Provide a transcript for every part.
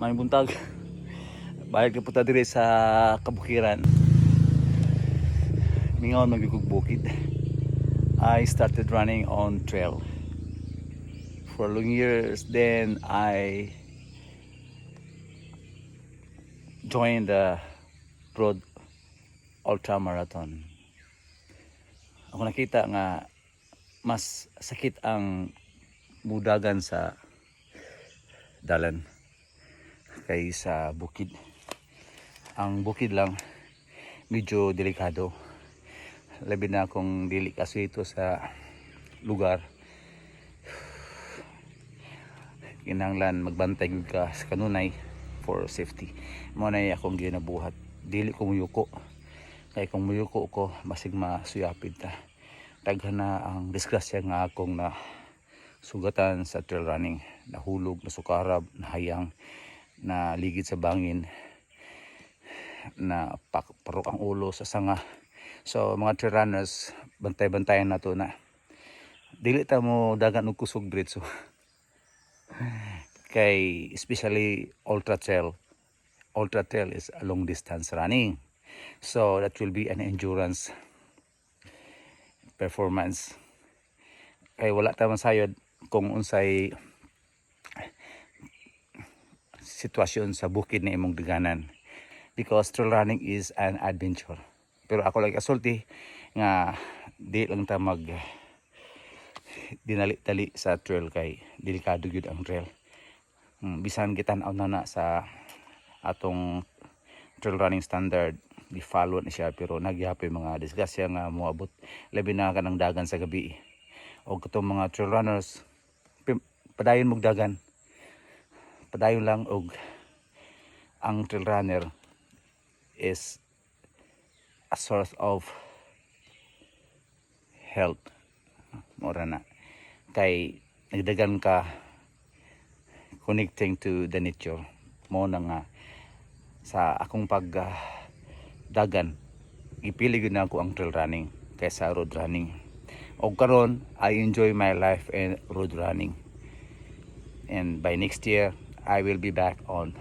May buntag. Balik na punta dire sa kabukiran. Mingaon magigug bukid. I started running on trail. For long years, then I joined the road ultra marathon. Ako nakita nga mas sakit ang mudagan sa dalan kaysa bukid. Ang bukid lang medyo delikado. Labi na akong dili kasito sa lugar. Kinahanglan magbantay gyud ka sa kanunay for safety. Mo na akong ginabuhat. Dili ko muyuko. Kay kung muyuko ko basig masuyapid ta. Daghan na ang disgrasya nga akong na sugatan sa trail running. Nahulog, nasukarab, nahayang, na ligid sa bangin, na parok ang ulo sa sanga. So mga trail runners, bantay-bantayan na to na. Dili ta mo dagan og kusog diretso. Kay especially ultra trail. Ultra trail is a long distance running. So that will be an endurance performance. Kay wala ta masayod kung unsay sitwasyon sa bukid na imong daganan. Because trail running is an adventure. Pero ako lang kasulti nga di lang ta mag dinali-dali sa trail kay delikado gyud ang trail. Bisan gitan-aw na sa atong trail running standard, di follow na siya pero nagyapoy mga disgrasya nga moabot labi na kanang dagan sa gabi. O katong mga trail runners padayon mog dagan. Padayon lang og ang trail runner is a source of health. Mora na kay nagdagan ka connecting to the nature. Mo na nga sa akong pag dagan ipili gyud na ako ang trail running kaysa road running. Og karon I enjoy my life in road running. And by next year I will be back on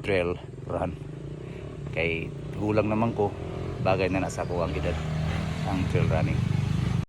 trail run. Kay gulang naman ko, bagay na nasa ko ang edad ang trail running.